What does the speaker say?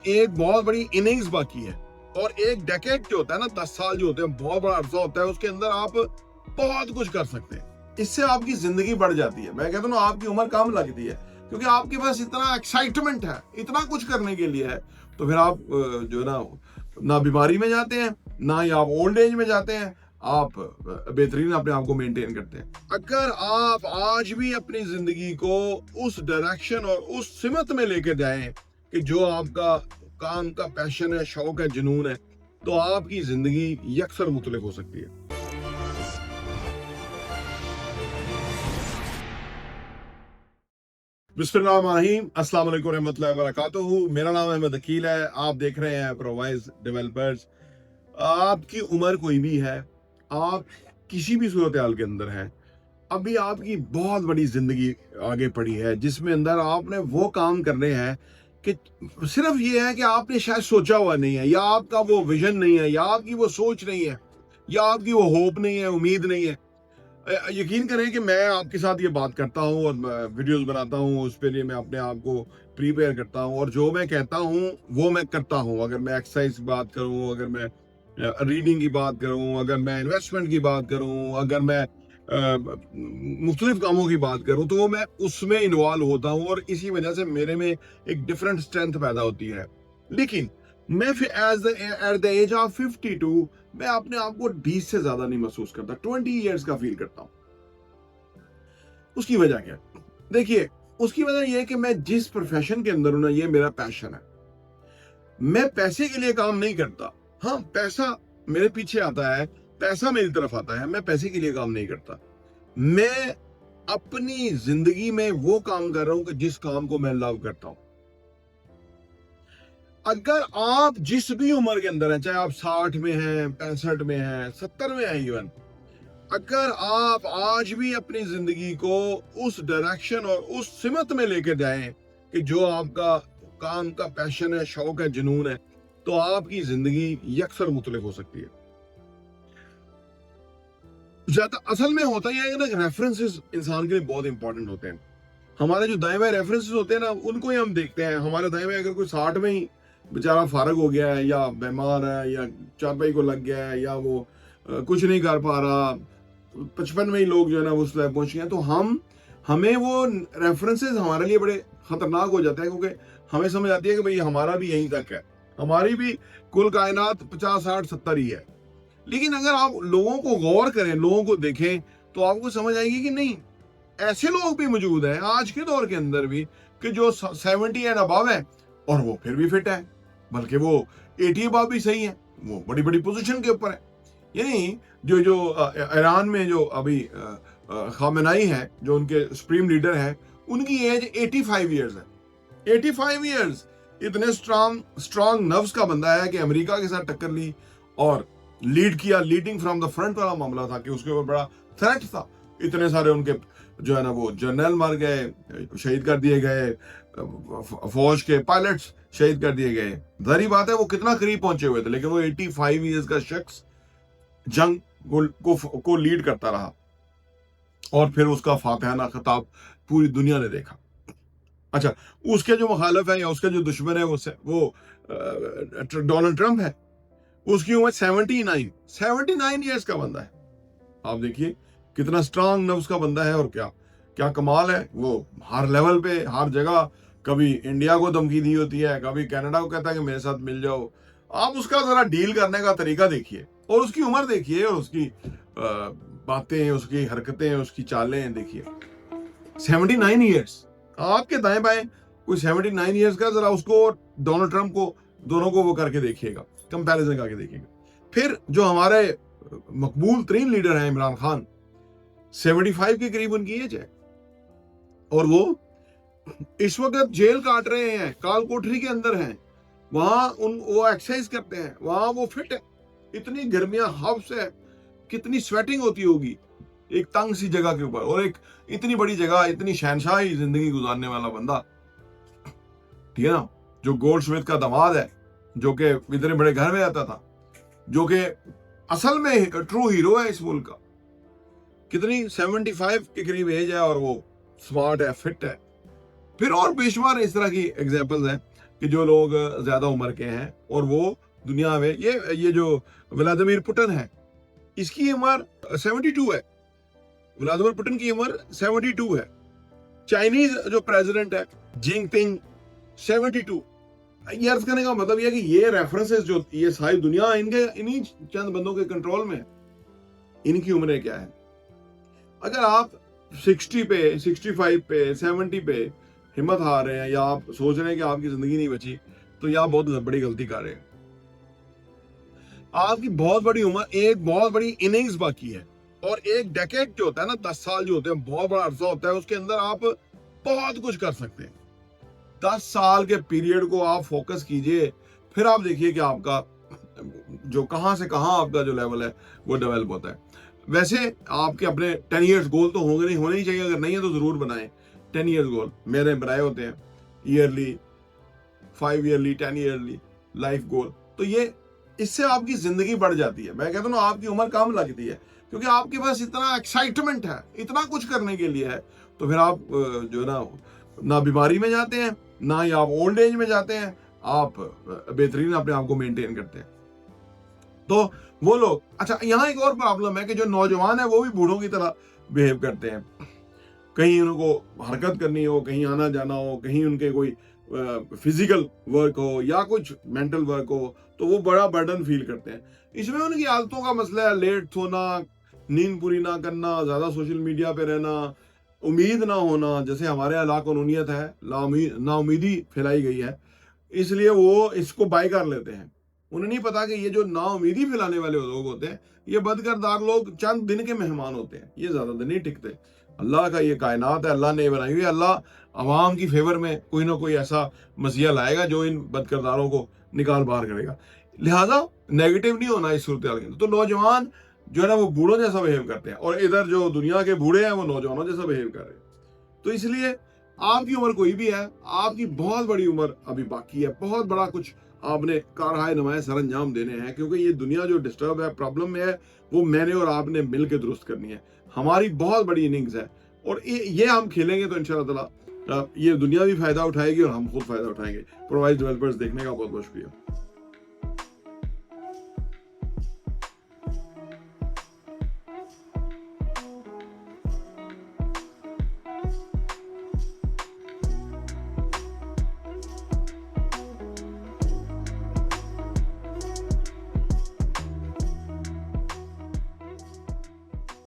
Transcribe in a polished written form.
एक बहुत बड़ी इनिंग्स बाकी है और एक डेकेड जो होता है ना, 10 साल जो होते हैं, बहुत बड़ा अरसा होता है। उसके अंदर आप बहुत कुछ कर सकते हैं। इससे आपकी जिंदगी बढ़ जाती है। मैं कहता हूँ ना, आपकी उम्र कम लगती है क्योंकि आपके पास इतना एक्साइटमेंट है, इतना कुछ करने के लिए है। तो फिर आप जो है ना बीमारी में जाते हैं, ना ही आप ओल्ड एज में जाते हैं। आप बेहतरीन अपने आप को मेंटेन करते हैं। अगर आप आज भी अपनी जिंदगी को उस डायरेक्शन और उस सिमत में लेके जाएं कि जो आपका काम का पैशन है, शौक है, जुनून है, तो आपकी जिंदगी यकसर मुख्तलिफ हो सकती है। बिस्मिल्लाहिर्रहमानिर्रहीम, अस्सलाम वालेकुम रहमतुल्लाहि व बरकातुहू। मेरा नाम अहमद अकील है। आप देख रहे हैं प्रोवाइज डेवलपर्स। आपकी उम्र कोई भी है, आप किसी भी सूरत हाल के अंदर हैं, अभी आपकी बहुत बड़ी जिंदगी आगे पड़ी है जिसमें अंदर आपने वो काम करने हैं कि सिर्फ ये है कि आपने शायद सोचा हुआ नहीं है, या आपका वो विजन नहीं है, या आपकी वो सोच नहीं है, या आपकी वो होप नहीं है, उम्मीद नहीं है। यकीन करें कि मैं आपके साथ ये बात करता हूँ और वीडियोस बनाता हूँ, उस पे लिए मैं अपने आप को प्रिपेयर करता हूँ और जो मैं कहता हूँ वो मैं करता हूँ। अगर मैं एक्सरसाइज की बात करूँ, अगर मैं रीडिंग की बात करूँ, अगर मैं इन्वेस्टमेंट की बात करूँ, अगर मैं मुख्तलिफ कामों की बात करूँ, तो वो मैं उसमें इन्वॉल्व होता हूँ और इसी वजह से मेरे में एक डिफरेंट स्ट्रेंथ पैदा होती है। लेकिन मैं फिर एट द एज ऑफ 52 मैं अपने आप को 20 से ज्यादा नहीं महसूस करता, 20 ईयर्स का फील करता हूं। उसकी वजह क्या है? देखिए, उसकी वजह यह है कि मैं जिस प्रोफेशन के अंदर हूं ना, ये मेरा पैशन है। मैं पैसे के लिए काम नहीं करता। हाँ, पैसा मेरे पीछे आता है, पैसा मेरी तरफ आता है, मैं पैसे के लिए काम नहीं करता। मैं अपनी जिंदगी में वो काम कर रहा हूं कि जिस काम को मैं लव करता हूं। अगर आप जिस भी उम्र के अंदर हैं, चाहे आप 60 में हैं, 65 में हैं, 70 में हैं, इवन अगर आप आज भी अपनी जिंदगी को उस डायरेक्शन और उस सिमत में लेके जाएं कि जो आपका काम का पैशन है, शौक है, जुनून है, तो आपकी जिंदगी यकसर मुख्तलिफ हो सकती है। ज्यादा असल में होता यह है ना, रेफरेंसेस इंसान के लिए बहुत इंपॉर्टेंट होते हैं। हमारे जो दाएं बाएं रेफरेंसेस होते हैं ना, उनको ही हम देखते हैं। हमारे दाएं बाएं अगर कोई 60 में ही बेचारा फारग हो गया है, या बीमार है, या चारपाई को लग गया है, या वो कुछ नहीं कर पा रहा, 55 में ही लोग जो है ना उस लायक पहुंच गए हैं, तो हमें वो रेफरेंसेस हमारे लिए बड़े खतरनाक हो जाते हैं, क्योंकि हमें समझ आती है कि भाई हमारा भी यहीं तक है, हमारी भी कुल कायनात 50, 60, 70 ही है। लेकिन अगर आप लोगों को गौर करें, लोगों को देखें, तो आपको समझ आएगी कि नहीं, ऐसे लोग भी मौजूद हैं आज के दौर के अंदर भी कि जो 70 एंड अबव है और वो फिर भी फिट है, बल्कि वो 80 अबव भी सही है, वो बड़ी बड़ी पोजीशन के ऊपर है। यानी जो जो ईरान में जो अभी खामेनाई है, जो उनके सुप्रीम लीडर हैं, उनकी एज 85 ईयर्स है। 85 ईयर्स, इतने स्ट्रांग स्ट्रांग नर्व्स का बंदा है कि अमेरिका के साथ टक्कर ली और लीड किया। लीडिंग फ्रॉम द फ्रंट वाला मामला था कि उसके ऊपर बड़ा थ्रेट था। इतने सारे उनके जो है ना वो जनरल मर गए, शहीद कर दिए गए, फौज के पायलट्स शहीद कर दिए गए। जारी बात है वो कितना करीब पहुंचे हुए थे, लेकिन वो 85 ईयर्स का शख्स जंग को लीड करता रहा और फिर उसका फातिहाना खिताब पूरी दुनिया ने देखा। अच्छा, उसके जो मुखालिफ है या उसके जो दुश्मन है वो डोनाल्ड ट्रंप है। उसकी उम्र 79 ईयर्स का बंदा है। आप देखिए कितना स्ट्रांग नर्व्स का बंदा है, और क्या क्या कमाल है। वो हर लेवल पे, हर जगह, कभी इंडिया को धमकी दी होती है, कभी कनाडा को कहता है कि मेरे साथ मिल जाओ। आप उसका जरा डील करने का तरीका देखिए, और उसकी उम्र देखिए, और उसकी बातें, उसकी हरकतें, उसकी चालें देखिए। 79 ईयर्स। आपके दाएं बाएं कोई 79 ईयर्स का, जरा उसको डोनाल्ड ट्रंप को, दोनों को वो करके देखिएगा, कंपैरिजन करके देखिएगा। फिर जो हमारे मकबूल तरीन लीडर हैं इमरान खान, 75 के करीब उनकी एज है, और वो इस वक्त जेल काट रहे हैं, काल कोठरी के अंदर हैं। वहां वो एक्सरसाइज करते हैं, वहां वो फिट है। इतनी गर्मियां, हब्स है, कितनी स्वेटिंग होती होगी एक तंग सी जगह के ऊपर, और एक इतनी बड़ी जगह, इतनी शहनशाही जिंदगी गुजारने वाला बंदा, ठीक है ना, जो गोल्ड स्मिथ का दामाद है, जो कि इतने बड़े घर में रहता था, जो कि असल में ट्रू हीरो है इस मुल्क का। कितनी 75 के करीब एज है और वो स्मार्ट है, फिट है। फिर और बेशुमार इस तरह की एग्जांपल्स हैं। कि जो लोग ज्यादा उम्र के हैं, और वो दुनिया में ये जो व्लादिमीर पुतिन है, इसकी उम्र 72 है। व्लादिमीर पुतिन की उम्र 72 है। चाइनीज जो प्रेसिडेंट है जिनपिंग 72। ये अर्ज करने का मतलब यह कि ये रेफरेंसेस जो ये सारी दुनिया इनके इन्हीं चंद बंदों के कंट्रोल में है। इनकी उम्रें क्या है। अगर आप 60 पे, 65 पे, 70 पे हिम्मत हार रहे हैं, या आप सोच रहे हैं कि आपकी जिंदगी नहीं बची, तो यह बहुत बड़ी गलती कर रहे हैं। आपकी बहुत बड़ी उम्र, एक बहुत बड़ी इनिंग्स बाकी है, और एक डेकेड जो होता है ना, 10 साल जो होते हैं, बहुत बड़ा अरसा होता है। उसके अंदर आप बहुत कुछ कर सकते हैं। 10 साल के पीरियड को आप फोकस कीजिए, फिर आप देखिए कि आपका जो कहां से कहां आपका जो लेवल है वो डेवलप होता है। वैसे आपके अपने 10 इयर्स गोल तो होंगे, नहीं होने ही चाहिए, अगर नहीं है तो जरूर बनाएं 10 इयर्स गोल। मेरे बनाए होते हैं yearly, 5 yearly, 10 yearly life goal. तो ये इससे आपकी जिंदगी बढ़ जाती है। मैं कहता हूँ आपकी उम्र कम लगती है, क्योंकि आपके पास इतना एक्साइटमेंट है, इतना कुछ करने के लिए है। तो फिर आप जो है ना बीमारी में जाते हैं, ना ही आप ओल्ड एज में जाते हैं, आप बेहतरीन अपने आप को मेंटेन करते हैं। तो वो लोग, अच्छा यहाँ एक और प्रॉब्लम है कि जो नौजवान है वो भी बूढ़ों की तरह बिहेव करते हैं। कहीं उनको हरकत करनी हो, कहीं आना जाना हो, कहीं उनके कोई फिजिकल वर्क हो या कुछ मेंटल वर्क हो, तो वो बड़ा बर्डन फील करते हैं। इसमें उनकी आदतों का मसला है, लेट सोना, नींद पूरी ना करना, ज्यादा सोशल मीडिया पे रहना, उम्मीद ना होना। जैसे हमारे यहाँ लाकानूनियत है, नाउमीदी फैलाई गई है, इसलिए वो इसको बाय कर लेते हैं। उन्हें नहीं पता कि ये जो नाउमीदी फैलाने वाले लोग होते हैं, ये बदकिरदार लोग चंद दिन के मेहमान होते हैं, ये ज्यादा दिन नहीं टिकते। अल्लाह का ये कायनात है, अल्लाह ने बनाई हुई है। अल्लाह अवाम की फेवर में कोई ना कोई ऐसा मसीहा लाएगा जो इन बदकिरदारों को निकाल बाहर करेगा। लिहाजा नेगेटिव नहीं होना इस सूरत के अंदर। तो नौजवान जो है ना वो बूढ़ों जैसा बिहेव करते हैं, और इधर जो दुनिया के बूढ़े हैं वो नौजवानों जैसा बिहेव कर रहे हैं। तो इसलिए आपकी उम्र कोई भी है, आपकी बहुत बड़ी उम्र अभी बाकी है। बहुत बड़ा कुछ आपने कारहाय नमाए सर अंजाम देने हैं, क्योंकि ये दुनिया जो डिस्टर्ब है, प्रॉब्लम में है, वो मैंने और आपने मिलकर दुरुस्त करनी है। हमारी बहुत बड़ी इनिंग्स है, और ये हम खेलेंगे तो इंशाल्लाह ताला ये दुनिया भी फायदा उठाएगी और हम खुद फायदा उठाएंगे। प्रोवाइस डेवलपर्स देखने का बहुत बहुत शुक्रिया।